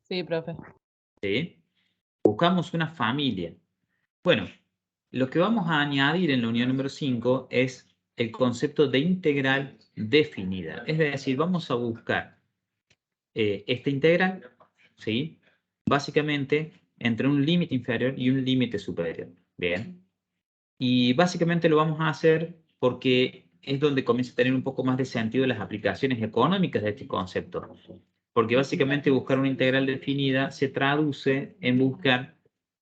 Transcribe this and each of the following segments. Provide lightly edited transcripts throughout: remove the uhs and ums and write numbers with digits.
Sí, profe. ¿Sí? Buscamos una familia. Bueno, lo que vamos a añadir en la unidad número 5 es el concepto de integral definida. Es decir, vamos a buscar esta integral, ¿sí? Básicamente entre un límite inferior y un límite superior. Bien. Y básicamente lo vamos a hacer porque es donde comienza a tener un poco más de sentido las aplicaciones económicas de este concepto. Porque básicamente buscar una integral definida se traduce en buscar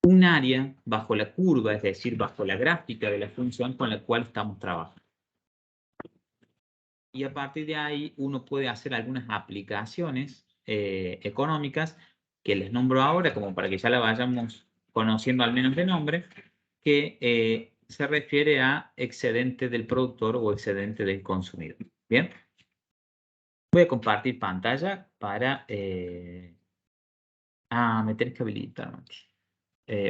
un área bajo la curva, es decir, bajo la gráfica de la función con la cual estamos trabajando. Y a partir de ahí uno puede hacer algunas aplicaciones económicas que les nombro ahora, como para que ya la vayamos conociendo al menos de nombre, que se refiere a excedente del productor o excedente del consumidor. Bien. Voy a compartir pantalla para... me tenés que habilitar, Mati.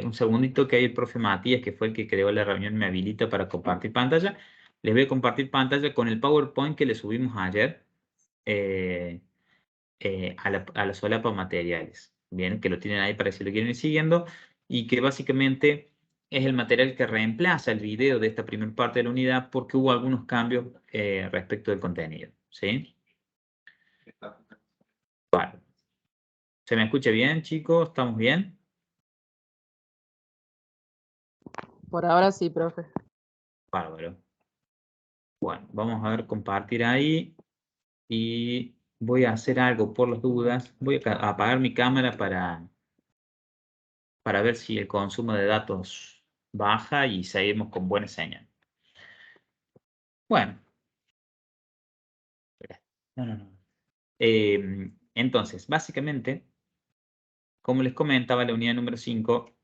Un segundito que hay el profe Matías, que fue el que creó la reunión, me habilita para compartir pantalla. Les voy a compartir pantalla con el PowerPoint que le subimos ayer a la solapa materiales. Bien, que lo tienen ahí para si lo quieren ir siguiendo y que básicamente es el material que reemplaza el video de esta primera parte de la unidad porque hubo algunos cambios respecto del contenido. ¿Sí? Vale. ¿Se me escucha bien, chicos? ¿Estamos bien? Por ahora sí, profe. Bárbaro. Bueno, vamos a ver compartir ahí y voy a hacer algo por las dudas. Voy a apagar mi cámara para ver si el consumo de datos baja y seguimos con buena señal. Bueno. No. Entonces, básicamente, como les comentaba, la unidad número 5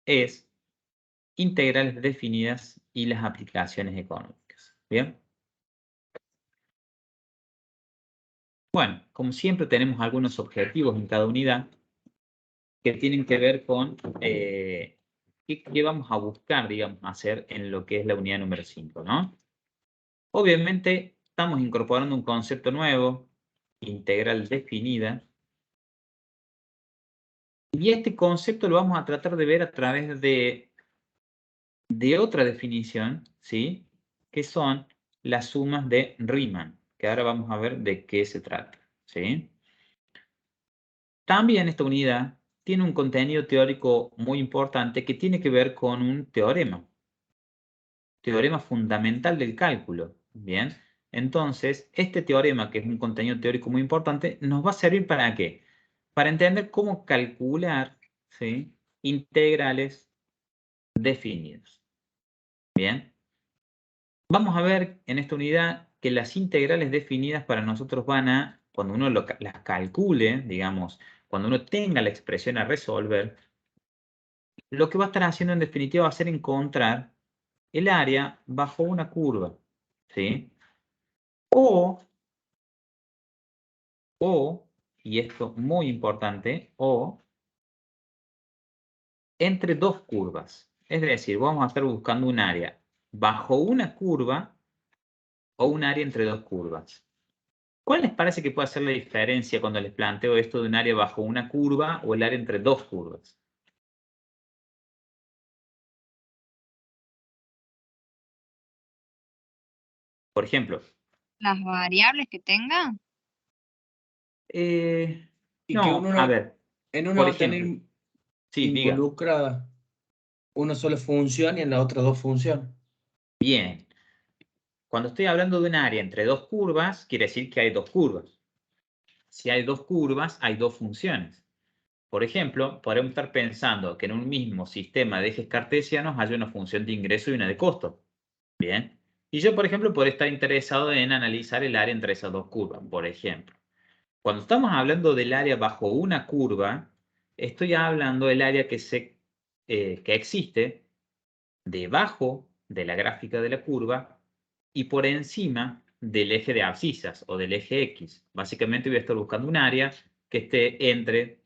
es integrales definidas y las aplicaciones económicas. ¿Bien? Bueno, como siempre tenemos algunos objetivos en cada unidad que tienen que ver con qué vamos a buscar, digamos, hacer en lo que es la unidad número 5, ¿no? Obviamente, estamos incorporando un concepto nuevo, integral definida, y este concepto lo vamos a tratar de ver a través de otra definición, ¿sí? Que son las sumas de Riemann, que ahora vamos a ver de qué se trata, ¿sí? También esta unidad tiene un contenido teórico muy importante que tiene que ver con un teorema fundamental del cálculo, ¿bien? Entonces, este teorema, que es un contenido teórico muy importante, nos va a servir ¿para qué? Para entender cómo calcular, ¿sí? Integrales definidos, ¿bien? Vamos a ver en esta unidad que las integrales definidas para nosotros van a, cuando uno las calcule, digamos, cuando uno tenga la expresión a resolver, lo que va a estar haciendo en definitiva va a ser encontrar el área bajo una curva, ¿sí? O, y esto muy importante, o entre dos curvas. Es decir, vamos a estar buscando un área bajo una curva o un área entre dos curvas. ¿Cuál les parece que puede hacer la diferencia cuando les planteo esto de un área bajo una curva o el área entre dos curvas? Por ejemplo. Las variables que tenga. Y que No, a ver. en uno Por va a tener ejemplo. Sí, diga. involucrada una sola función y en la otra dos funciones. Bien. Cuando estoy hablando de un área entre dos curvas, quiere decir que hay dos curvas. Si hay dos curvas, hay dos funciones. Por ejemplo, podemos estar pensando que en un mismo sistema de ejes cartesianos hay una función de ingreso y una de costo. Bien. Y yo, por ejemplo, podría estar interesado en analizar el área entre esas dos curvas, por ejemplo. Cuando estamos hablando del área bajo una curva, estoy hablando del área que existe debajo de la gráfica de la curva y por encima del eje de abscisas o del eje X. Básicamente voy a estar buscando un área que esté entre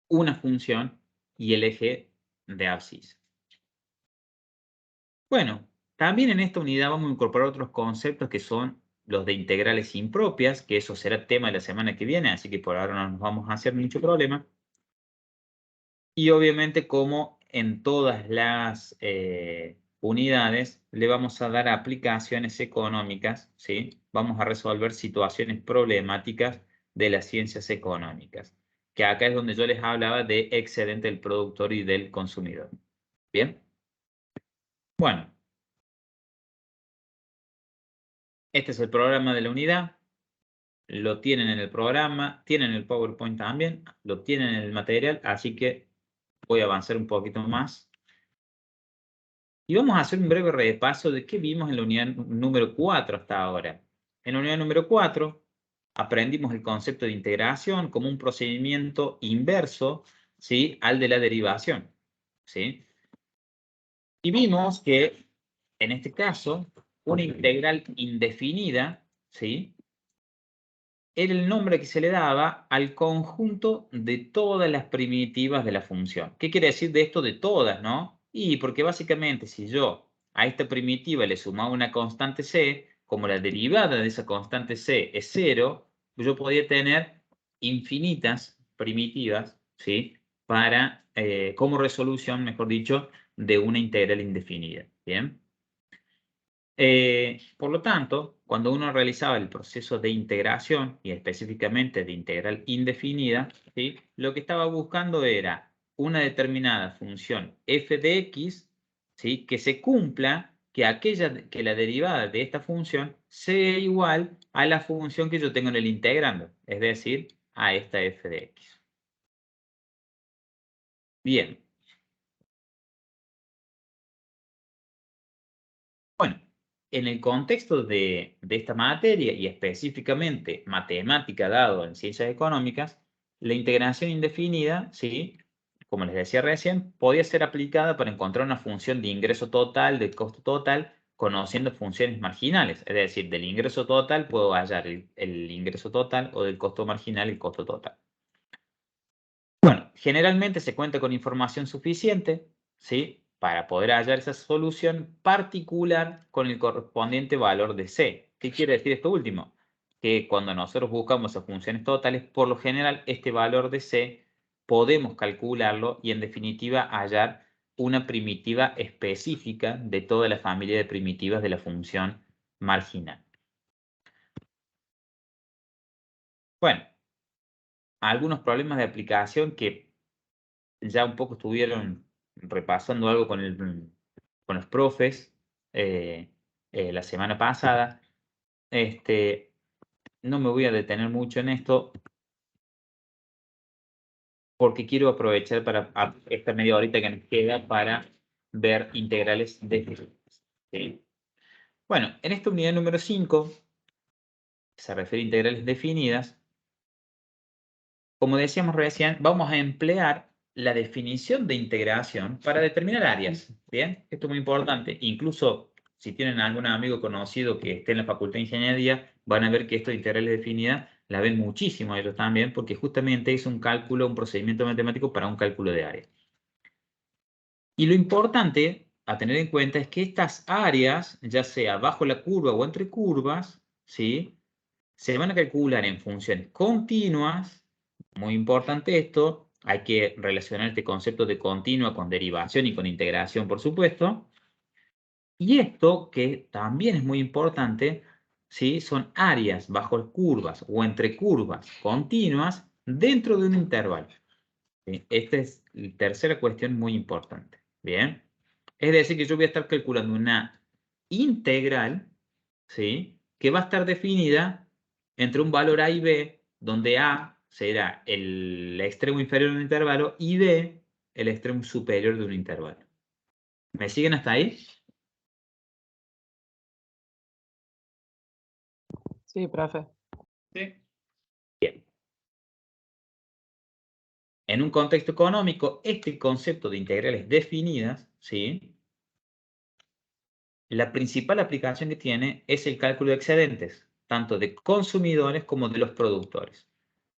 una función y el eje de abscisa. Bueno, también en esta unidad vamos a incorporar otros conceptos que son los de integrales impropias, que eso será tema de la semana que viene, así que por ahora no nos vamos a hacer mucho problema. Y obviamente, como en todas las unidades, le vamos a dar aplicaciones económicas, ¿sí? Vamos a resolver situaciones problemáticas de las ciencias económicas, que acá es donde yo les hablaba de excedente del productor y del consumidor. ¿Bien? Bueno. Este es el programa de la unidad. Lo tienen en el programa, tienen el PowerPoint también, lo tienen en el material, así que voy a avanzar un poquito más. Y vamos a hacer un breve repaso de qué vimos en la unidad número 4 hasta ahora. En la unidad número 4 aprendimos el concepto de integración como un procedimiento inverso, ¿sí?, al de la derivación, ¿sí? Y vimos que, en este caso, una integral indefinida, ¿sí?, era el nombre que se le daba al conjunto de todas las primitivas de la función. ¿Qué quiere decir de esto de todas, no? Y porque básicamente si yo a esta primitiva le sumaba una constante c, como la derivada de esa constante c es 0, yo podía tener infinitas primitivas, ¿sí?, para, como resolución, mejor dicho, de una integral indefinida. ¿Bien? Por lo tanto, cuando uno realizaba el proceso de integración, y específicamente de integral indefinida, ¿sí?, lo que estaba buscando era una determinada función f de x, ¿sí?, que se cumpla que la derivada de esta función sea igual a la función que yo tengo en el integrando, es decir, a esta f de x. Bien. Bueno. En el contexto de esta materia, y específicamente matemática dado en ciencias económicas, la integración indefinida, ¿sí?, como les decía recién, podía ser aplicada para encontrar una función de ingreso total, de costo total, conociendo funciones marginales. Es decir, del ingreso total puedo hallar el ingreso total, o del costo marginal el costo total. Bueno, generalmente se cuenta con información suficiente, ¿sí?, para poder hallar esa solución particular con el correspondiente valor de C. ¿Qué quiere decir esto último? Que cuando nosotros buscamos esas funciones totales, por lo general este valor de C podemos calcularlo y en definitiva hallar una primitiva específica de toda la familia de primitivas de la función marginal. Bueno, algunos problemas de aplicación que ya un poco estuvieron repasando algo con los profes la semana pasada. No me voy a detener mucho en esto porque quiero aprovechar para esta media horita que nos queda para ver integrales definidas, ¿sí? Bueno, en esta unidad número 5, que se refiere a integrales definidas, como decíamos recién, vamos a emplear la definición de integración para determinar áreas. ¿Bien? Esto es muy importante. Incluso si tienen algún amigo conocido que esté en la Facultad de Ingeniería, van a ver que esto de integrales definidas la ven muchísimo ellos también, porque justamente es un cálculo, un procedimiento matemático para un cálculo de área. Y lo importante a tener en cuenta es que estas áreas, ya sea bajo la curva o entre curvas, ¿sí?, se van a calcular en funciones continuas. Muy importante esto, hay que relacionar este concepto de continua con derivación y con integración, por supuesto. Y esto, que también es muy importante, ¿sí?, son áreas bajo curvas o entre curvas continuas dentro de un intervalo. ¿Sí? Esta es la tercera cuestión muy importante. Bien. Es decir, que yo voy a estar calculando una integral, ¿sí?, que va a estar definida entre un valor A y B, donde A será el extremo inferior de un intervalo y B el extremo superior de un intervalo. ¿Me siguen hasta ahí? Sí, profe. Sí. Bien. En un contexto económico, este concepto de integrales definidas, ¿sí?, la principal aplicación que tiene es el cálculo de excedentes, tanto de consumidores como de los productores.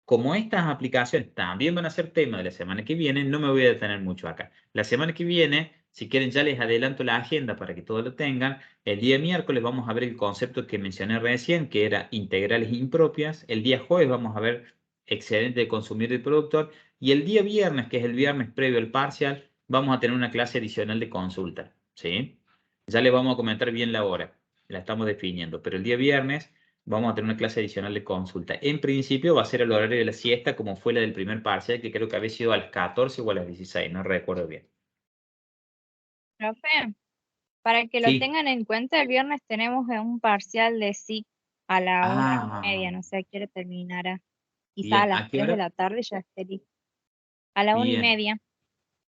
Como estas aplicaciones también van a ser tema de la semana que viene, no me voy a detener mucho acá. La semana que viene Si quieren, ya les adelanto la agenda para que todos lo tengan. El día miércoles vamos a ver el concepto que mencioné recién, que era integrales impropias. El día jueves vamos a ver excedente de consumidor y productor. Y el día viernes, que es el viernes previo al parcial, vamos a tener una clase adicional de consulta, ¿sí? Ya les vamos a comentar bien la hora. La estamos definiendo. Pero el día viernes vamos a tener una clase adicional de consulta. En principio va a ser el horario de la siesta, como fue la del primer parcial, que creo que había sido a las 14 o a las 16, no recuerdo bien. Profe, para que lo Sí. tengan en cuenta, el viernes tenemos un parcial de SIC a la 1:30, no sé a qué hora terminará. Quizá a Bien. las ¿A qué 3 de hora? la tarde ya esté listo. A la Bien. 1:30.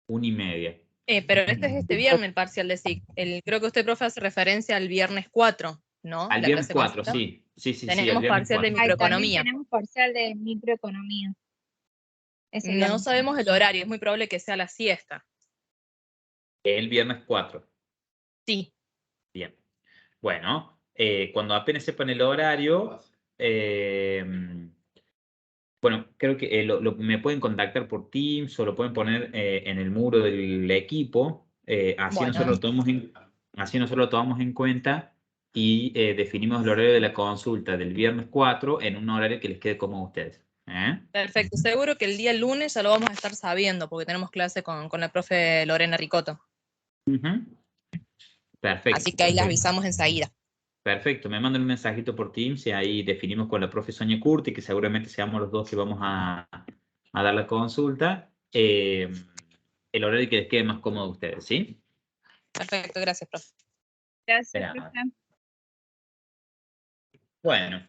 1:30. Pero este es este viernes el parcial de SIC. Creo que usted, profe, hace referencia al viernes 4, ¿no? Al La viernes clase 4, consulta. sí. Sí, el Tenemos viernes parcial de 4. Ay, también microeconomía. tenemos parcial de microeconomía. Ese No viernes. sabemos el horario, es muy probable que sea la siesta. El viernes 4. Sí. Bien. Bueno, cuando apenas sepan el horario, bueno, creo que me pueden contactar por Teams o lo pueden poner en el muro del equipo. Así Bueno. nosotros lo tomamos en cuenta y definimos el horario de la consulta del viernes 4 en un horario que les quede cómodo a ustedes. Perfecto. Seguro que el día lunes ya lo vamos a estar sabiendo, porque tenemos clase con la profe Lorena Ricotto. Ujú. Perfecto. Así que ahí les avisamos enseguida. Perfecto, me mandan un mensajito por Teams y ahí definimos con la profe Sonia Curti, que seguramente seamos los dos que vamos a dar la consulta, el horario que les quede más cómodo a ustedes, ¿sí? Perfecto, gracias, profe. Gracias, Espera. profe. Bueno,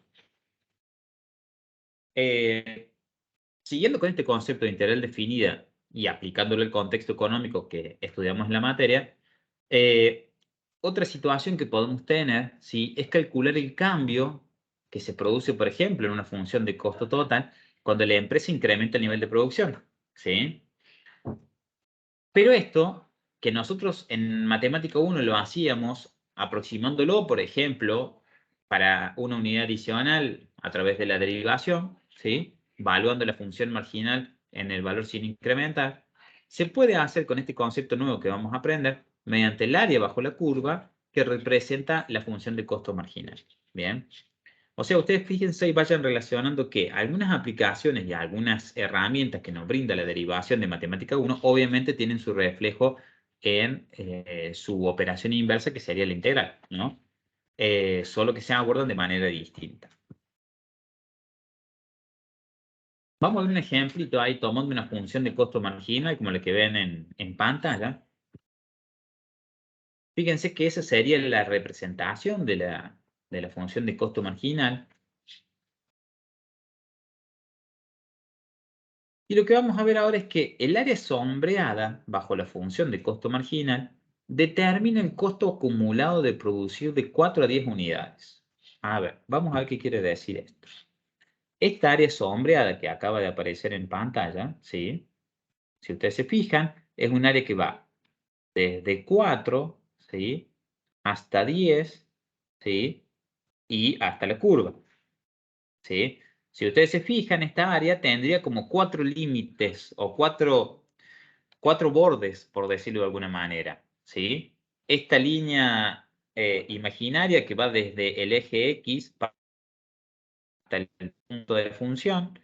siguiendo con este concepto de integral definida y aplicándolo al contexto económico que estudiamos en la materia, otra situación que podemos tener, ¿sí?, es calcular el cambio que se produce, por ejemplo, en una función de costo total cuando la empresa incrementa el nivel de producción, ¿sí? Pero esto, que nosotros en Matemática 1 lo hacíamos aproximándolo, por ejemplo, para una unidad adicional a través de la derivación, ¿sí?, evaluando la función marginal en el valor sin incrementar, se puede hacer con este concepto nuevo que vamos a aprender mediante el área bajo la curva que representa la función de costo marginal. Bien. O sea, ustedes fíjense y vayan relacionando que algunas aplicaciones y algunas herramientas que nos brinda la derivación de Matemática 1 obviamente tienen su reflejo en su operación inversa, que sería la integral, ¿no? Solo que se abordan de manera distinta. Vamos a ver un ejemplito ahí tomando una función de costo marginal como la que ven en pantalla. Fíjense que esa sería la representación de la función de costo marginal. Y lo que vamos a ver ahora es que el área sombreada bajo la función de costo marginal determina el costo acumulado de producir de 4 a 10 unidades. A ver, vamos a ver qué quiere decir esto. Esta área sombreada que acaba de aparecer en pantalla, ¿sí?, si ustedes se fijan, es un área que va desde 4, ¿sí?, hasta 10, ¿sí?, y hasta la curva, ¿sí? Si ustedes se fijan, esta área tendría como 4 límites o 4 bordes, por decirlo de alguna manera, ¿sí? Esta línea imaginaria que va desde el eje X hasta el punto de la función.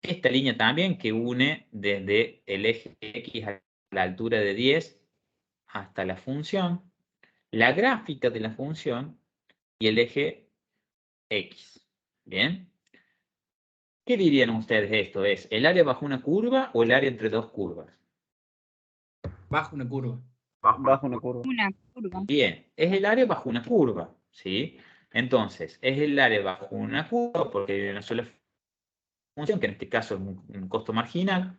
Esta línea también que une desde el eje X a la altura de 10 hasta la función, la gráfica de la función y el eje X. ¿Bien? ¿Qué dirían ustedes de esto? ¿Es el área bajo una curva o el área entre dos curvas? Bajo una curva. Bajo una curva. Una curva. Bien, es el área bajo una curva, ¿sí? Entonces, es el área bajo una curva porque hay una sola función, que en este caso es un costo marginal.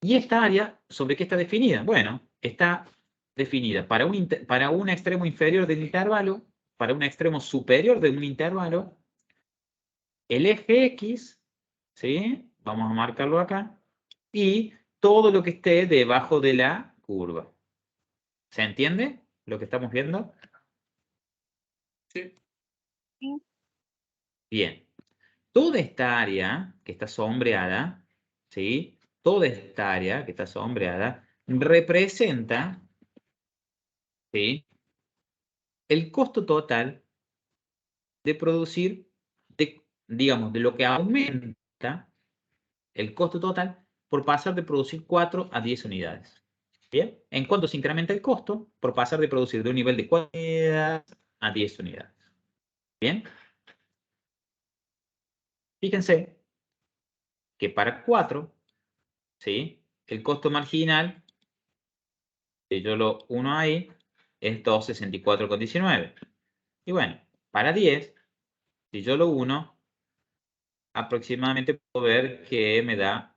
¿Y esta área sobre qué está definida? Bueno, está definida para un extremo inferior del intervalo, para un extremo superior de un intervalo, el eje X, ¿sí? Vamos a marcarlo acá, y todo lo que esté debajo de la curva. ¿Se entiende lo que estamos viendo? Sí. Sí. Bien. Toda esta área que está sombreada, ¿sí?, toda esta área que está sombreada, representa, ¿sí?, el costo total de producir, digamos, de lo que aumenta el costo total por pasar de producir 4 a 10 unidades. ¿Bien? ¿En cuánto se incrementa el costo? Por pasar de producir de un nivel de 4 unidades a 10 unidades. ¿Bien? Fíjense que para 4, ¿sí?, el costo marginal, si yo lo uno ahí, es 264,19. Y bueno, para 10, si yo lo uno, aproximadamente puedo ver que me da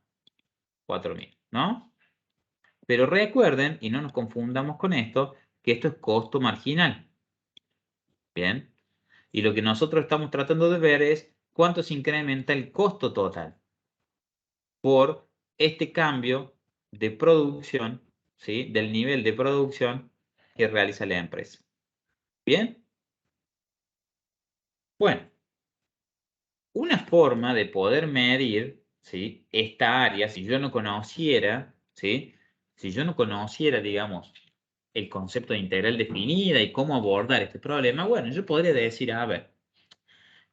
4.000, ¿no? Pero recuerden, y no nos confundamos con esto, que esto es costo marginal. ¿Bien? Y lo que nosotros estamos tratando de ver es cuánto se incrementa el costo total por este cambio de producción, ¿sí?, del nivel de producción que realiza la empresa. ¿Bien? Bueno, una forma de poder medir, ¿sí?, esta área, si yo no conociera, ¿sí?, si yo no conociera, digamos, el concepto de integral definida y cómo abordar este problema, bueno, yo podría decir, a ver,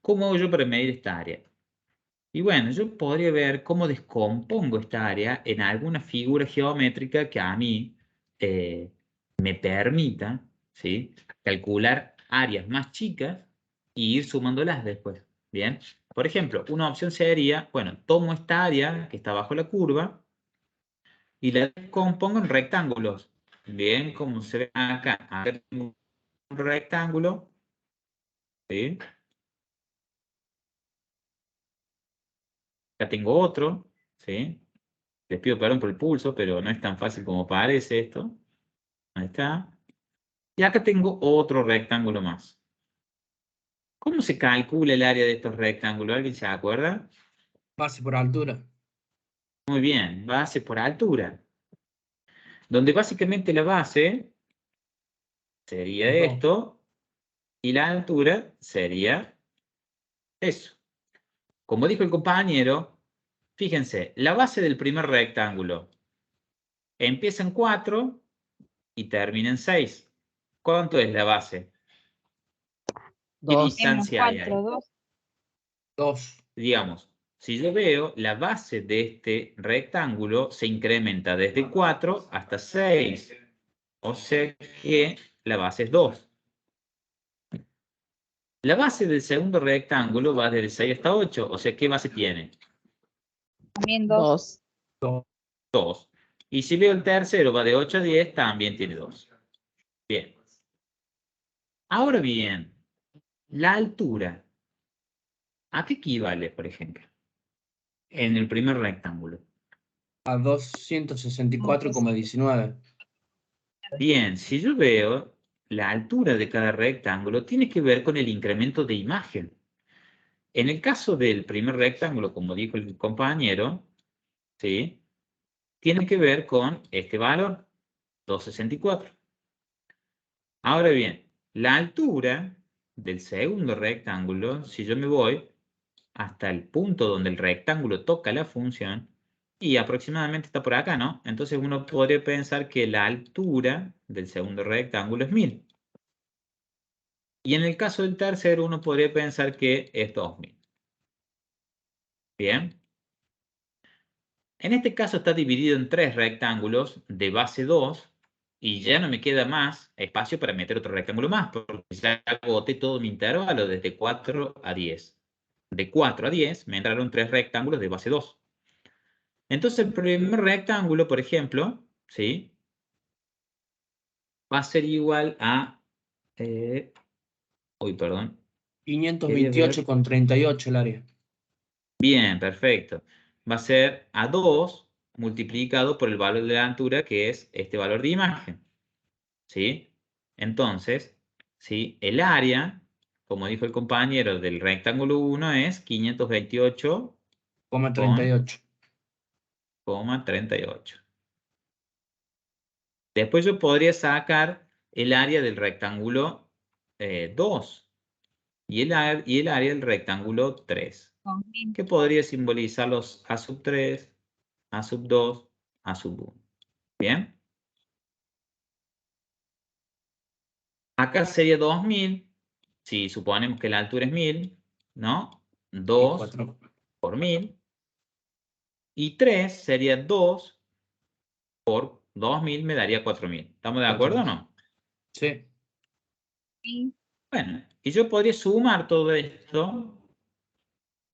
¿cómo hago yo para medir esta área? Y bueno, yo podría ver cómo descompongo esta área en alguna figura geométrica que a mí me permita, ¿sí?, calcular áreas más chicas y ir sumándolas después. ¿Bien? Por ejemplo, una opción sería, bueno, tomo esta área que está bajo la curva y la descompongo en rectángulos. Bien, como se ve acá. Acá tengo un rectángulo, ¿sí? Acá tengo otro, ¿sí? Les pido perdón por el pulso, pero no es tan fácil como parece esto. Ahí está. Y acá tengo otro rectángulo más. ¿Cómo se calcula el área de estos rectángulos? ¿Alguien se acuerda? Base por altura. Muy bien, base por altura. Donde básicamente la base sería Dos. esto y la altura sería eso. Como dijo el compañero, fíjense, la base del primer rectángulo empieza en 4 y termina en 6. ¿Cuánto es la base? ¿Qué 2. Tenemos distancia hay ahí? 4, 2. 2. Digamos, si yo veo la base de este rectángulo se incrementa desde 4 hasta 6. O sea que la base es 2. La base del segundo rectángulo va desde 6 hasta 8. O sea, ¿qué base tiene? También 2. 2. 2. Y si veo el tercero va de 8 a 10, también tiene 2. Bien. Ahora bien, la altura. ¿A qué equivale, por ejemplo? En el primer rectángulo. A 264,19. Bien, si yo veo la altura de cada rectángulo, tiene que ver con el incremento de imagen. En el caso del primer rectángulo, como dijo el compañero, ¿sí?, tiene que ver con este valor, 264. Ahora bien, la altura del segundo rectángulo, si yo me voy hasta el punto donde el rectángulo toca la función, y aproximadamente está por acá, ¿no? Entonces uno podría pensar que la altura del segundo rectángulo es 1000. Y en el caso del tercero, uno podría pensar que es 2000. Bien. En este caso está dividido en 3 rectángulos de base 2 y ya no me queda más espacio para meter otro rectángulo más porque ya agoté todo mi intervalo desde 4 a 10. De 4 a 10 me entraron 3 rectángulos de base 2. Entonces el primer rectángulo, por ejemplo, ¿sí?, va a ser igual a... perdón. 528,38 el área. Bien, perfecto. Va a ser a 2 multiplicado por el valor de la altura, que es este valor de imagen. ¿Sí? Entonces, ¿sí?, el área, como dijo el compañero, del rectángulo 1 es 528,38. Después yo podría sacar el área del rectángulo 2 y el área del rectángulo 3. Que podría simbolizar los A sub 3, A sub 2, A sub 1. ¿Bien? Acá sería 2000, si suponemos que la altura es 1000, ¿no? Y 2 4. por 1000. Y 3 sería 2 por 2000, me daría 4000. ¿Estamos de acuerdo o no? Sí. Sí. Bueno, y yo podría sumar todo esto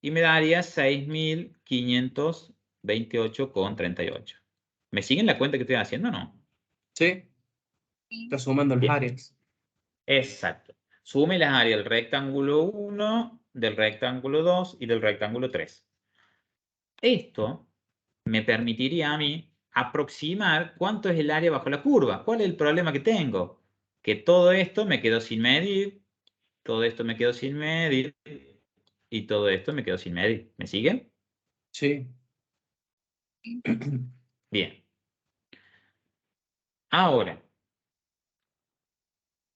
y me daría 6528,38. ¿Me siguen la cuenta que estoy haciendo o no? Sí. Sí. Está sumando las Bien. áreas. Exacto. Sume las áreas del rectángulo 1, del rectángulo 2 y del rectángulo 3. Esto me permitiría a mí aproximar cuánto es el área bajo la curva. ¿Cuál es el problema que tengo? Que todo esto me quedó sin medir, todo esto me quedó sin medir y todo esto me quedó sin medir. ¿Me siguen? Sí. Bien. Ahora,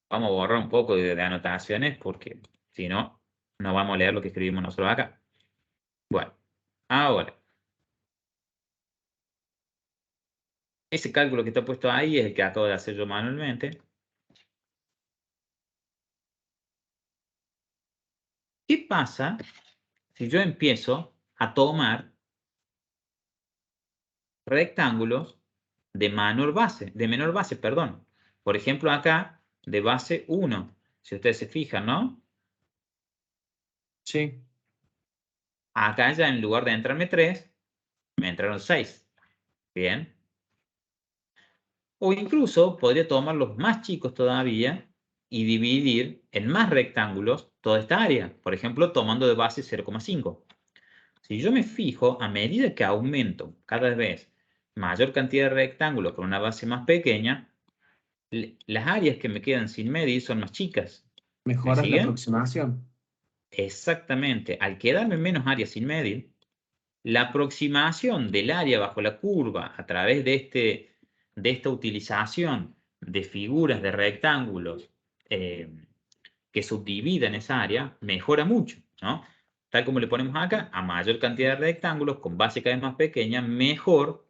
vamos a borrar un poco de anotaciones porque si no, no vamos a leer lo que escribimos nosotros acá. Bueno, ahora, ese cálculo que está puesto ahí es el que acabo de hacer yo manualmente. ¿Qué pasa si yo empiezo a tomar rectángulos de menor base, perdón? Por ejemplo, acá, de base 1. Si ustedes se fijan, ¿no? Sí. Acá ya en lugar de entrarme 3, me entraron 6. Bien. O incluso podría tomar los más chicos todavía y dividir en más rectángulos toda esta área. Por ejemplo, tomando de base 0,5. Si yo me fijo, a medida que aumento cada vez mayor cantidad de rectángulos con una base más pequeña, las áreas que me quedan sin medir son más chicas. ¿Me Mejoras la siguen? aproximación. Exactamente. Al quedarme menos áreas sin medir, la aproximación del área bajo la curva a través de esta utilización de figuras de rectángulos que subdividen esa área mejora mucho, ¿no? Tal como le ponemos acá, a mayor cantidad de rectángulos con base cada vez más pequeña, mejor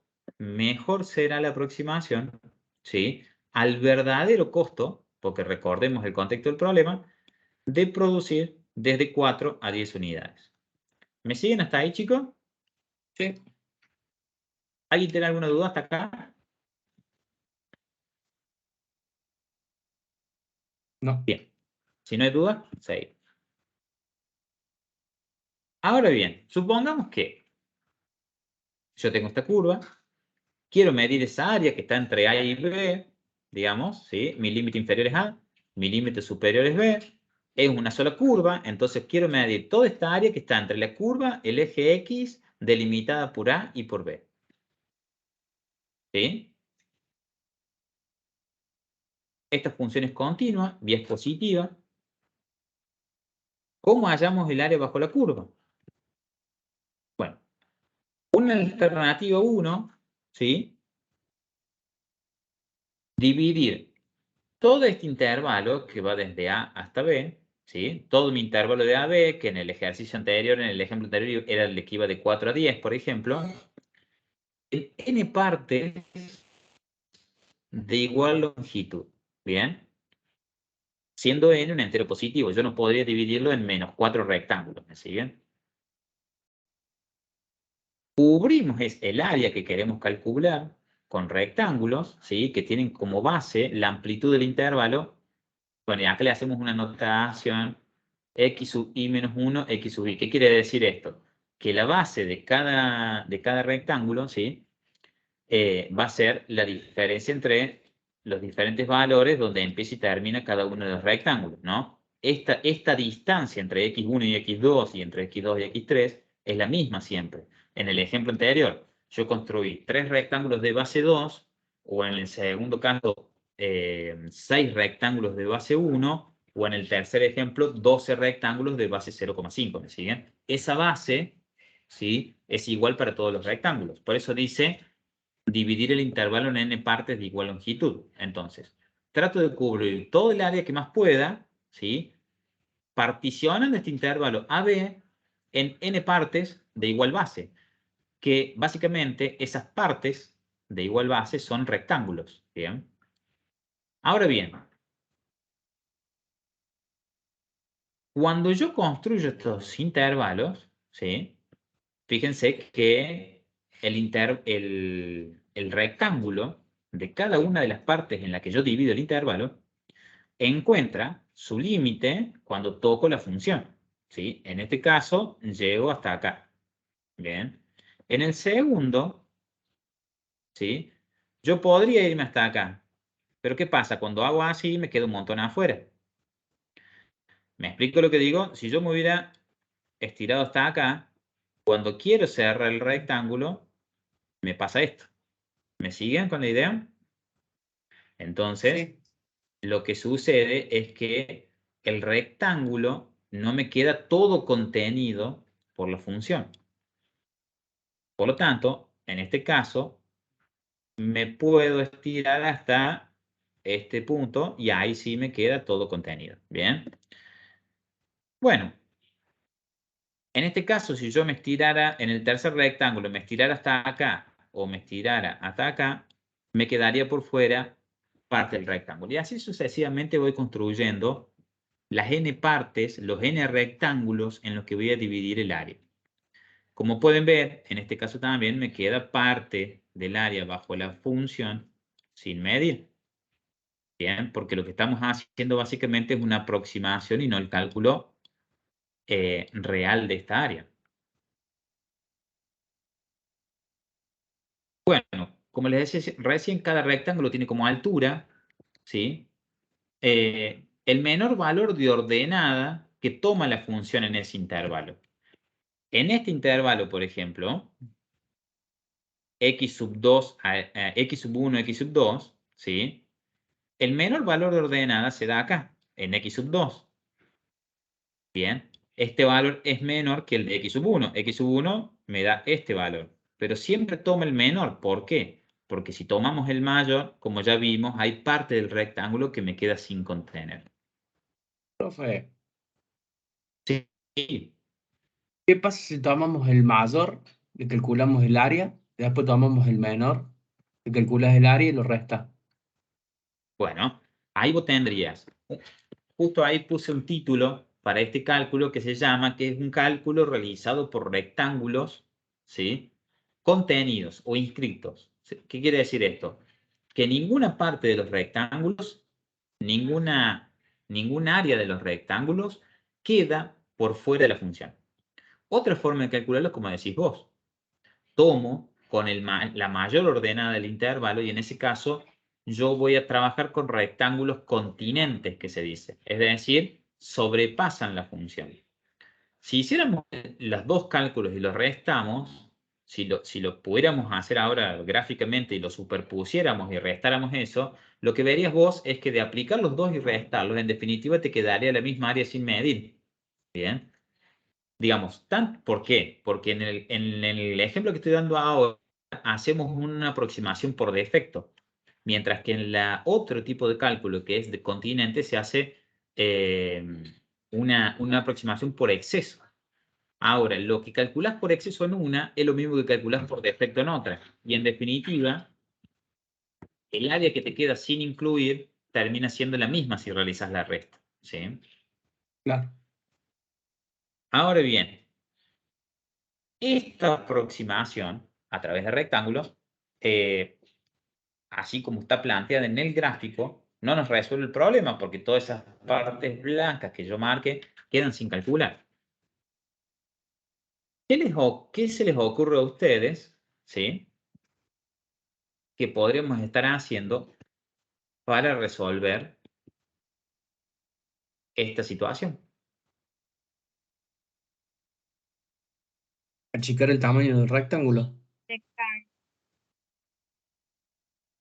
será la aproximación, ¿sí? Al verdadero costo, porque recordemos el contexto del problema, de producir desde 4 a 10 unidades. ¿Me siguen hasta ahí, chicos? Sí. ¿Alguien tiene alguna duda hasta acá? No. Bien. Si no hay duda, seguimos. Ahora bien, supongamos que yo tengo esta curva, quiero medir esa área que está entre A y B, digamos, ¿sí? Mi límite inferior es A, mi límite superior es B, es una sola curva, entonces quiero medir toda esta área que está entre la curva, el eje X, delimitada por A y por B. ¿Sí? Esta función es continua y es positiva. ¿Cómo hallamos el área bajo la curva? Bueno, una alternativa 1, ¿sí? Dividir todo este intervalo que va desde A hasta B, ¿sí? Todo mi intervalo de A a B, que en el ejercicio anterior, en el ejemplo anterior, era el que iba de 4 a 10, por ejemplo, en n partes de igual longitud, ¿bien? Siendo n un entero positivo, yo no podría dividirlo en menos 4 rectángulos, ¿me siguen? Cubrimos el área que queremos calcular con rectángulos, ¿sí? Que tienen como base la amplitud del intervalo. Bueno, y acá le hacemos una notación x sub i menos 1, x sub i. ¿Qué quiere decir esto? Que la base de cada rectángulo, ¿sí? Va a ser la diferencia entre los diferentes valores donde empieza y termina cada uno de los rectángulos, ¿no? Esta distancia entre x1 y x2 y entre x2 y x3 es la misma siempre. En el ejemplo anterior, yo construí 3 rectángulos de base 2, o en el segundo caso, 6 rectángulos de base 1, o en el tercer ejemplo, 12 rectángulos de base 0,5, ¿me siguen? Esa base, ¿sí? Es igual para todos los rectángulos. Por eso dice dividir el intervalo en n partes de igual longitud. Entonces, trato de cubrir todo el área que más pueda, ¿sí? Particionando este intervalo AB en n partes de igual base, que básicamente esas partes de igual base son rectángulos, ¿bien? Ahora bien, Cuando yo construyo estos intervalos, ¿sí? Fíjense que el rectángulo de cada una de las partes en la que yo divido el intervalo encuentra su límite cuando toco la función, ¿sí? En este caso, llego hasta acá. Bien. En el segundo, ¿sí? Yo podría irme hasta acá. Pero ¿qué pasa? Cuando hago así, me quedo un montón afuera. ¿Me explico lo que digo? Si yo me hubiera estirado hasta acá, cuando quiero cerrar el rectángulo, me pasa esto. ¿Me siguen con la idea? Entonces, Sí. lo que sucede es que el rectángulo no me queda todo contenido por la función. Por lo tanto, en este caso, me puedo estirar hasta este punto y ahí sí me queda todo contenido. ¿Bien? Bueno, en este caso, si yo me estirara en el tercer rectángulo, me estirara hasta acá o me estirara hasta acá, me quedaría por fuera parte del rectángulo. Y así sucesivamente voy construyendo las n partes, los n rectángulos en los que voy a dividir el área. Como pueden ver, en este caso también me queda parte del área bajo la función sin medir. Bien, porque lo que estamos haciendo básicamente es una aproximación y no el cálculo real de esta área. Bueno, como les decía recién, cada rectángulo tiene como altura, ¿sí? El menor valor de ordenada que toma la función en ese intervalo. En este intervalo, por ejemplo, x sub 2 x sub 1, x sub 2, ¿sí? El menor valor de ordenada se da acá, en x sub 2. Bien, este valor es menor que el de x sub 1. X sub 1 me da este valor, pero siempre toma el menor. ¿Por qué? Porque si tomamos el mayor, como ya vimos, hay parte del rectángulo que me queda sin contener. Profe, Sí, ¿qué pasa si tomamos el mayor, le calculamos el área, y después tomamos el menor, le calculas el área y lo resta? bueno, ahí vos tendrías. Justo ahí puse un título para este cálculo que se llama, que es un cálculo realizado por rectángulos, ¿sí? Contenidos o inscritos. ¿Qué quiere decir esto? Que ninguna parte de los rectángulos, ningún área de los rectángulos queda por fuera de la función. Otra forma de calcularlo es como decís vos. Tomo con la mayor ordenada del intervalo y en ese caso yo voy a trabajar con rectángulos continentes, que se dice. Es decir, sobrepasan la función. Si hiciéramos los dos cálculos y los restamos, si lo pudiéramos hacer ahora gráficamente y lo superpusiéramos y restáramos eso, lo que verías vos es que de aplicar los dos y restarlos, en definitiva te quedaría la misma área sin medir. ¿Bien? Digamos, ¿por qué? Porque en el ejemplo que estoy dando ahora, hacemos una aproximación por defecto, mientras que en la otro tipo de cálculo, que es de continente, se hace una aproximación por exceso. Ahora, lo que calculas por exceso en una es lo mismo que calculas por defecto en otra. Y en definitiva, el área que te queda sin incluir termina siendo la misma si realizas la resta. ¿Sí? Claro. Ahora bien, esta aproximación a través de rectángulos, así como está planteada en el gráfico, no nos resuelve el problema porque todas esas partes blancas que yo marque quedan sin calcular. ¿Qué se les ocurre a ustedes, ¿sí? Que podríamos estar haciendo para resolver esta situación? Achicar el tamaño del rectángulo.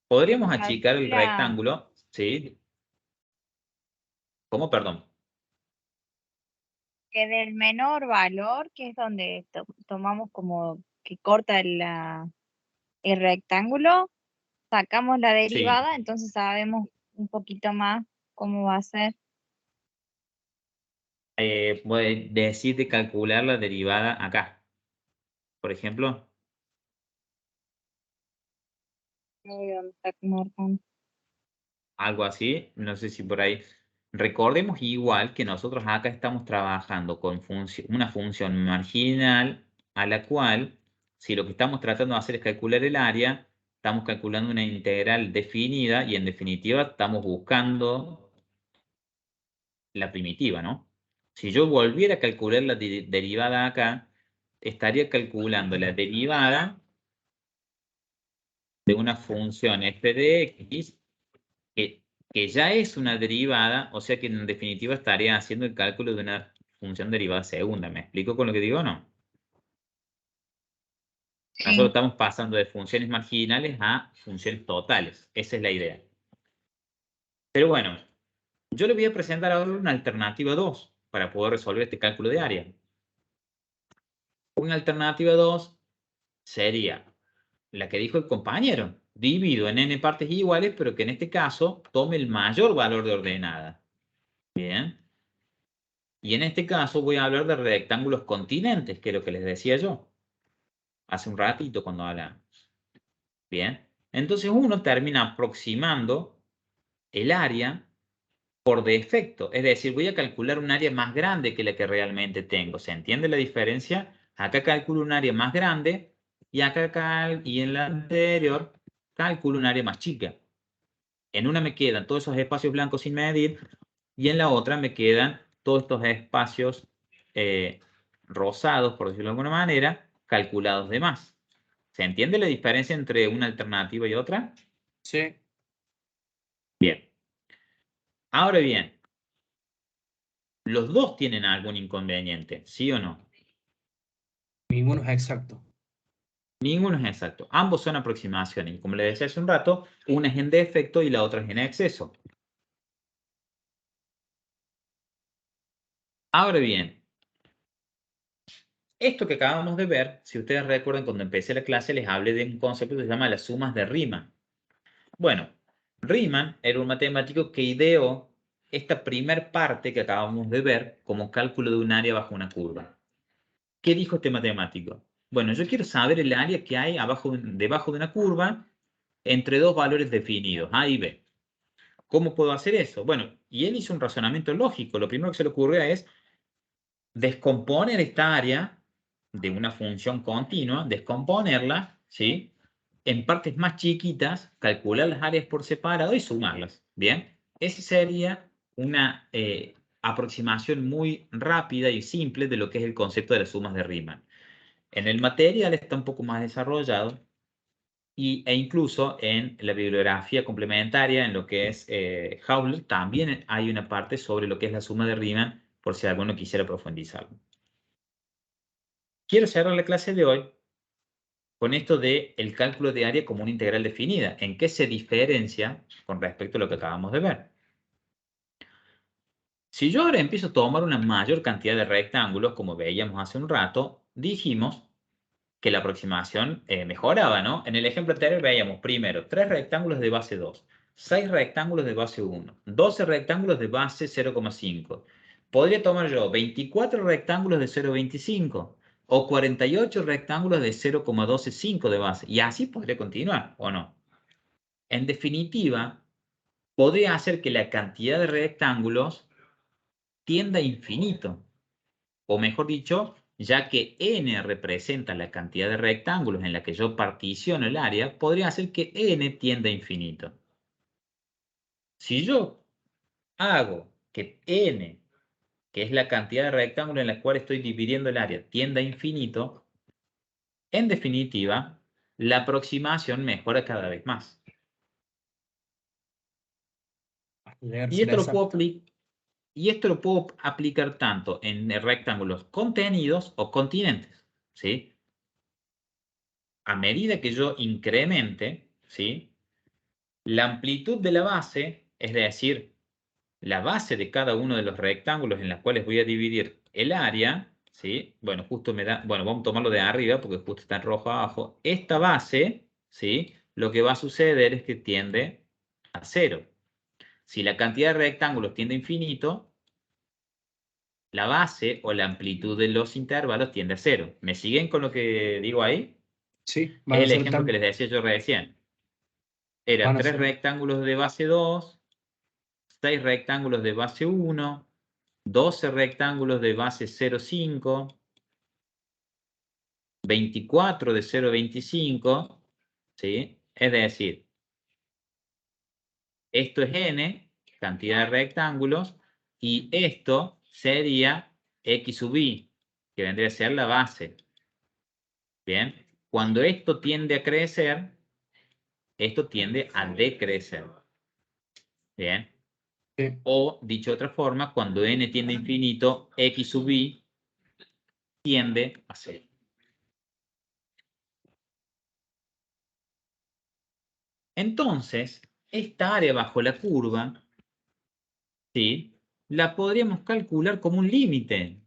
Podríamos La achicar el altura rectángulo, ¿sí? ¿Cómo? Perdón. que del menor valor, que es donde tomamos como que corta el rectángulo, sacamos la Sí. derivada, entonces sabemos un poquito más cómo va a ser. Voy a decir de calcular la derivada acá. Por ejemplo, Ahí donde está marcando. algo así. No sé si por ahí recordemos igual que nosotros acá estamos trabajando con una función marginal a la cual, si lo que estamos tratando de hacer es calcular el área, estamos calculando una integral definida y en definitiva estamos buscando la primitiva, ¿no? Si yo volviera a calcular la derivada acá, estaría calculando la derivada de una función f de x que ya es una derivada, o sea que en definitiva estaría haciendo el cálculo de una función derivada segunda. ¿Me explico con lo que digo o no? Nosotros Sí, estamos pasando de funciones marginales a funciones totales. Esa es la idea. Pero bueno, yo le voy a presentar ahora una alternativa 2 para poder resolver este cálculo de área. Una alternativa 2 sería la que dijo el compañero. Divido en n partes iguales, pero que en este caso tome el mayor valor de ordenada. Bien. Y en este caso voy a hablar de rectángulos continentes, que es lo que les decía yo hace un ratito cuando hablamos. Bien. Entonces uno termina aproximando el área por defecto. Es decir, voy a calcular un área más grande que la que realmente tengo. ¿Se entiende la diferencia? Acá calculo un área más grande y acá y en la anterior calculo un área más chica. En una me quedan todos esos espacios blancos sin medir y en la otra me quedan todos estos espacios rosados, por decirlo de alguna manera, calculados de más. ¿Se entiende la diferencia entre una alternativa y otra? Sí. Bien. Ahora bien, los dos tienen algún inconveniente, ¿sí o no? Ninguno es exacto. Ninguno es exacto. Ambos son aproximaciones. Y como les decía hace un rato, una es en defecto y la otra es en exceso. Ahora bien, esto que acabamos de ver, si ustedes recuerdan, cuando empecé la clase les hablé de un concepto que se llama las sumas de Riemann. Bueno, Riemann era un matemático que ideó esta primer parte que acabamos de ver como cálculo de un área bajo una curva. ¿Qué dijo este matemático? Bueno, yo quiero saber el área que hay debajo de una curva entre dos valores definidos, A y B. ¿Cómo puedo hacer eso? Bueno, y él hizo un razonamiento lógico. Lo primero que se le ocurrió es descomponer esta área de una función continua, descomponerla, ¿sí? En partes más chiquitas, calcular las áreas por separado y sumarlas, ¿bien? Esa sería una aproximación muy rápida y simple de lo que es el concepto de las sumas de Riemann. En el material está un poco más desarrollado e incluso en la bibliografía complementaria, en lo que es Haussler, también hay una parte sobre lo que es la suma de Riemann, por si alguno quisiera profundizarlo. Quiero cerrar la clase de hoy con esto de el cálculo de área como una integral definida. ¿En qué se diferencia con respecto a lo que acabamos de ver? Si yo ahora empiezo a tomar una mayor cantidad de rectángulos, como veíamos hace un rato, dijimos que la aproximación mejoraba, ¿no? En el ejemplo anterior veíamos primero 3 rectángulos de base 2, 6 rectángulos de base 1, 12 rectángulos de base 0,5. Podría tomar yo 24 rectángulos de 0,25 o 48 rectángulos de 0,125 de base. Y así podría continuar, ¿o no? En definitiva, podría hacer que la cantidad de rectángulos tienda a infinito. O mejor dicho, ya que n representa la cantidad de rectángulos en la que yo particiono el área, podría hacer que n tienda a infinito. Si yo hago que n, que es la cantidad de rectángulos en la cual estoy dividiendo el área, tienda a infinito, en definitiva, la aproximación mejora cada vez más. Y esto lo puedo aplicar tanto en rectángulos contenidos o continentes, ¿sí? A medida que yo incremente, ¿sí?, la amplitud de la base, es decir, la base de cada uno de los rectángulos en los cuales voy a dividir el área, ¿sí? Bueno, justo me da, bueno, vamos a tomarlo de arriba porque justo está en rojo abajo. Esta base, ¿sí?, lo que va a suceder es que tiende a 0. Si la cantidad de rectángulos tiende a infinito, la base o la amplitud de los intervalos tiende a 0. ¿Me siguen con lo que digo ahí? Sí, Es el ejemplo que les decía yo recién. Era van a 3 ser, rectángulos de base 2, 6 rectángulos de base 1, 12 rectángulos de base 0,5, 24 de 0,25, ¿sí? Es decir, esto es n, cantidad de rectángulos, y esto sería x sub i, que vendría a ser la base. Bien, cuando esto tiende a crecer, esto tiende a decrecer. Bien. Sí. O, dicho de otra forma, cuando n tiende a infinito, x sub i tiende a 0. Entonces, esta área bajo la curva, ¿sí?, la podríamos calcular como un límite.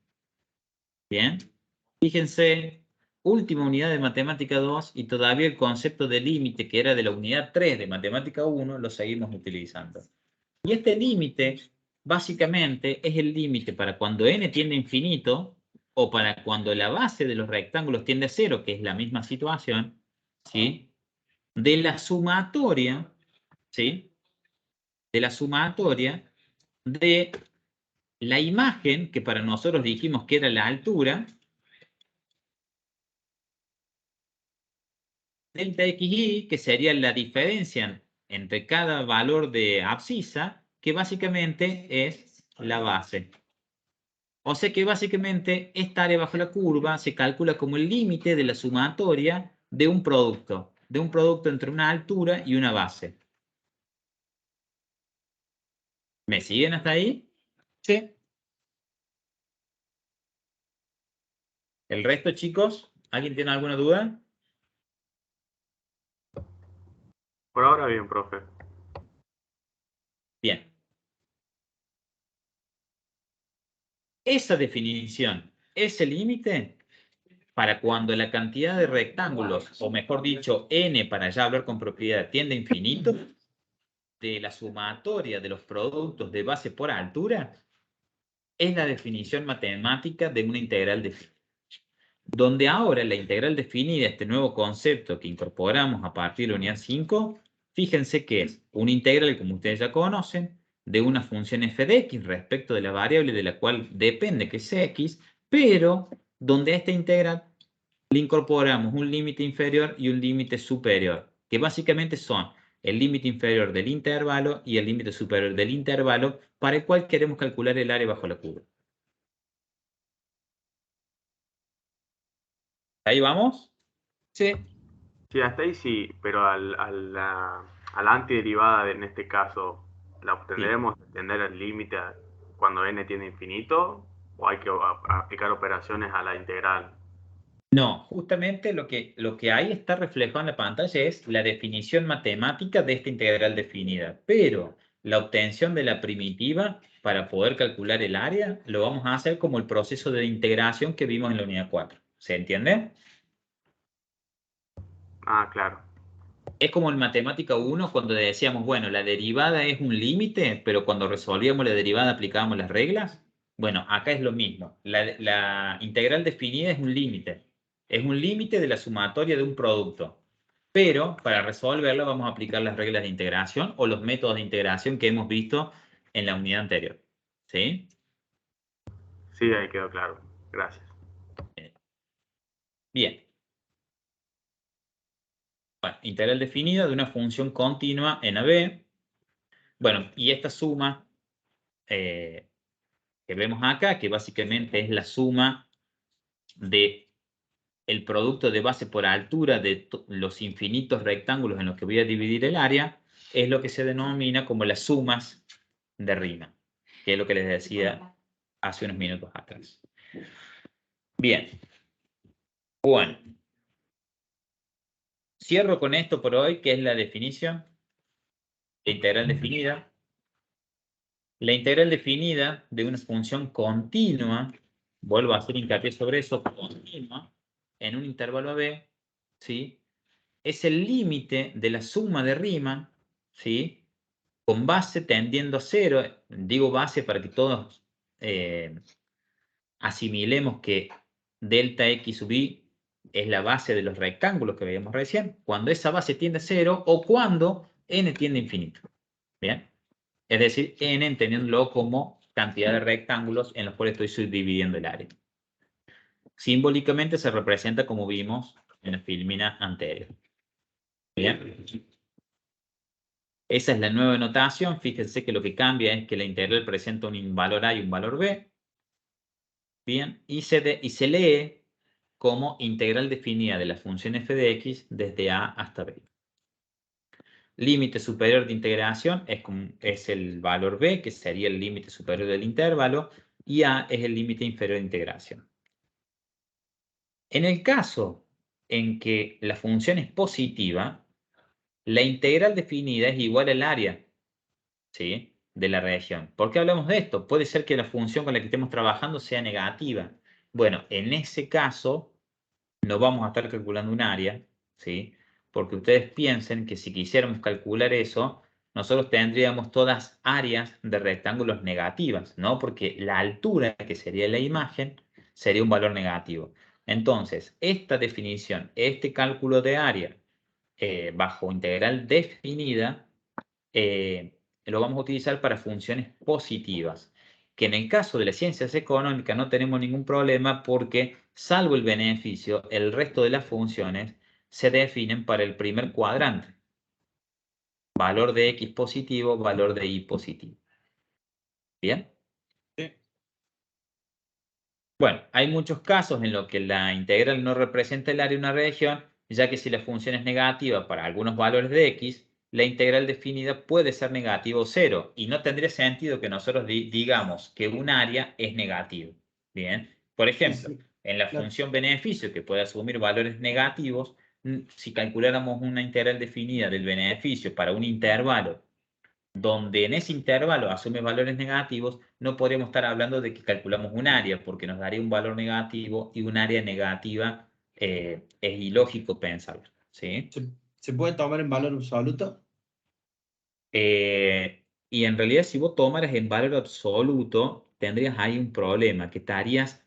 Bien. Fíjense, última unidad de matemática 2 y todavía el concepto de límite que era de la unidad 3 de matemática 1 lo seguimos utilizando. Y este límite básicamente es el límite para cuando n tiende a infinito o para cuando la base de los rectángulos tiende a 0, que es la misma situación, ¿sí?, de la sumatoria, ¿sí?, de la sumatoria de la imagen que para nosotros dijimos que era la altura, delta xy, que sería la diferencia entre cada valor de abscisa, que básicamente es la base. O sea que básicamente esta área bajo la curva se calcula como el límite de la sumatoria de un producto entre una altura y una base. ¿Me siguen hasta ahí? Sí. ¿El resto, chicos? ¿Alguien tiene alguna duda? Por ahora bien, profe. Bien. Esa definición, ese límite, para cuando la cantidad de rectángulos, o mejor dicho, n, para ya hablar con propiedad, tiende a infinito, de la sumatoria de los productos de base por altura, es la definición matemática de una integral definida. Donde ahora la integral definida, este nuevo concepto que incorporamos a partir de la unidad 5, fíjense que es una integral, como ustedes ya conocen, de una función f de x respecto de la variable de la cual depende que es x, pero donde a esta integral le incorporamos un límite inferior y un límite superior, que básicamente son el límite inferior del intervalo y el límite superior del intervalo, para el cual queremos calcular el área bajo la curva. ¿Ahí vamos? Sí. Sí, hasta ahí sí, pero a la antiderivada en este caso, ¿la obtendremos de tener el límite cuando n tiende a infinito? ¿O hay que aplicar operaciones a la integral? No, justamente lo que ahí está reflejado en la pantalla es la definición matemática de esta integral definida, pero la obtención de la primitiva para poder calcular el área lo vamos a hacer como el proceso de integración que vimos en la unidad 4. ¿Se entiende? Ah, claro. Es como en matemática 1 cuando decíamos, bueno, la derivada es un límite, pero cuando resolvíamos la derivada aplicábamos las reglas. Bueno, acá es lo mismo. La integral definida es un límite. Es un límite de la sumatoria de un producto. Pero para resolverlo vamos a aplicar las reglas de integración o los métodos de integración que hemos visto en la unidad anterior. ¿Sí? Sí, ahí quedó claro. Gracias. Bien. Bueno, integral definida de una función continua en AB. Bueno, y esta suma que vemos acá, que básicamente es la suma de el producto de base por altura de los infinitos rectángulos en los que voy a dividir el área, es lo que se denomina como las sumas de Riemann, que es lo que les decía hace unos minutos atrás. Bien. Bueno. Cierro con esto por hoy, que es la definición de integral definida. La integral definida de una función continua, vuelvo a hacer hincapié sobre eso, continua, en un intervalo AB, ¿sí?, es el límite de la suma de Riemann, ¿sí?, con base tendiendo a 0. Digo base para que todos asimilemos que delta x sub i es la base de los rectángulos que veíamos recién, cuando esa base tiende a 0 o cuando n tiende a infinito. ¿Bien? Es decir, n entendiéndolo como cantidad de rectángulos en los cuales estoy subdividiendo el área. Simbólicamente se representa como vimos en la filmina anterior. Bien. Esa es la nueva notación. Fíjense que lo que cambia es que la integral presenta un valor a y un valor b. Bien. Y se lee como integral definida de la función f de x desde a hasta b. Límite superior de integración es el valor b, que sería el límite superior del intervalo, y a es el límite inferior de integración. En el caso en que la función es positiva, la integral definida es igual al área, ¿sí?, de la región. ¿Por qué hablamos de esto? Puede ser que la función con la que estemos trabajando sea negativa. Bueno, en ese caso no vamos a estar calculando un área, ¿sí? Porque ustedes piensen que si quisiéramos calcular eso, nosotros tendríamos todas áreas de rectángulos negativas, ¿no? Porque la altura, que sería la imagen, sería un valor negativo. Entonces, esta definición, este cálculo de área bajo integral definida, lo vamos a utilizar para funciones positivas, que en el caso de las ciencias económicas no tenemos ningún problema porque, salvo el beneficio, el resto de las funciones se definen para el primer cuadrante. Valor de x positivo, valor de y positivo. ¿Bien? Sí. Bueno, hay muchos casos en los que la integral no representa el área de una región, ya que si la función es negativa para algunos valores de x, la integral definida puede ser negativo o cero, y no tendría sentido que nosotros digamos que un área es negativo. Bien, por ejemplo, Sí, en la claro. función beneficio, que puede asumir valores negativos, si calculáramos una integral definida del beneficio para un intervalo, donde en ese intervalo asume valores negativos, no podríamos estar hablando de que calculamos un área, porque nos daría un valor negativo, y un área negativa es ilógico pensarlo, ¿sí? ¿Se puede tomar en valor absoluto? Y en realidad, si vos tomaras en valor absoluto, tendrías ahí un problema, que estarías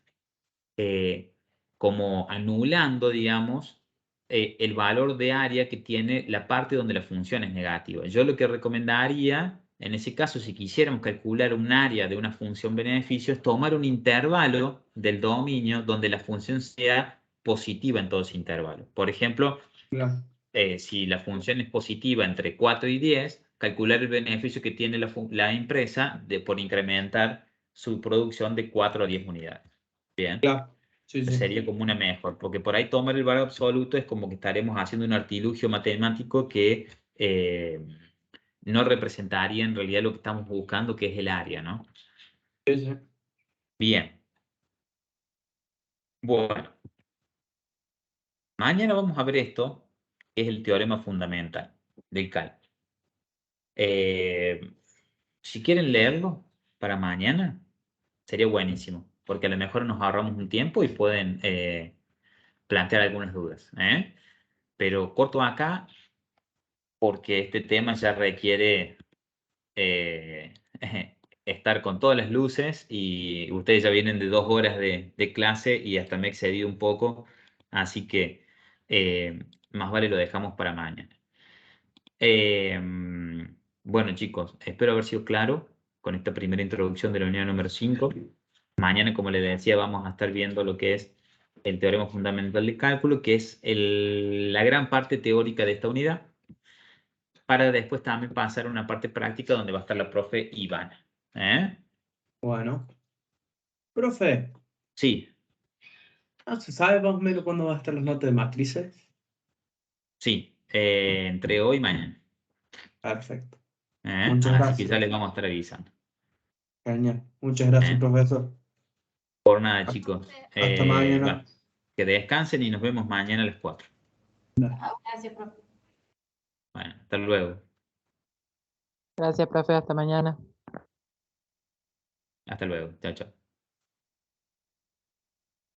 como anulando, digamos, el valor de área que tiene la parte donde la función es negativa. Yo lo que recomendaría, en ese caso, si quisiéramos calcular un área de una función beneficio, es tomar un intervalo del dominio donde la función sea positiva en todo ese intervalo. Por ejemplo, Claro. si la función es positiva entre 4 y 10, calcular el beneficio que tiene la empresa por incrementar su producción de 4 a 10 unidades. Bien. Claro. Sí, sí. Sería como una mejor, porque por ahí tomar el valor absoluto es como que estaremos haciendo un artilugio matemático que no representaría en realidad lo que estamos buscando, que es el área, ¿no? Sí, sí. Bien. Bueno. Mañana vamos a ver esto, que es el teorema fundamental del cálculo. Si quieren leerlo para mañana, sería buenísimo, porque a lo mejor nos ahorramos un tiempo y pueden plantear algunas dudas, ¿eh? Pero corto acá, porque este tema ya requiere estar con todas las luces, y ustedes ya vienen de 2 horas de clase y hasta me he excedido un poco, así que más vale lo dejamos para mañana. Bueno, chicos, espero haber sido claro con esta primera introducción de la unidad número 5. Mañana, como les decía, vamos a estar viendo lo que es el teorema fundamental de cálculo, que es la gran parte teórica de esta unidad, para después también pasar a una parte práctica donde va a estar la profe Ivana. ¿Eh? Bueno. Profe, Sí, ¿se sabe más o menos cuándo van a estar las notas de matrices? sí, entre hoy y mañana. Perfecto. ¿Eh? Muchas Así que ya les gracias. vamos a estar avisando. Genial. Muchas gracias, ¿Eh? profesor. Por nada, Hasta chicos. hasta Bueno, mañana. que descansen y nos vemos mañana a las 4. Gracias, profe. Bueno, hasta luego. Gracias, profe. Hasta mañana. Hasta luego. Chao, chao.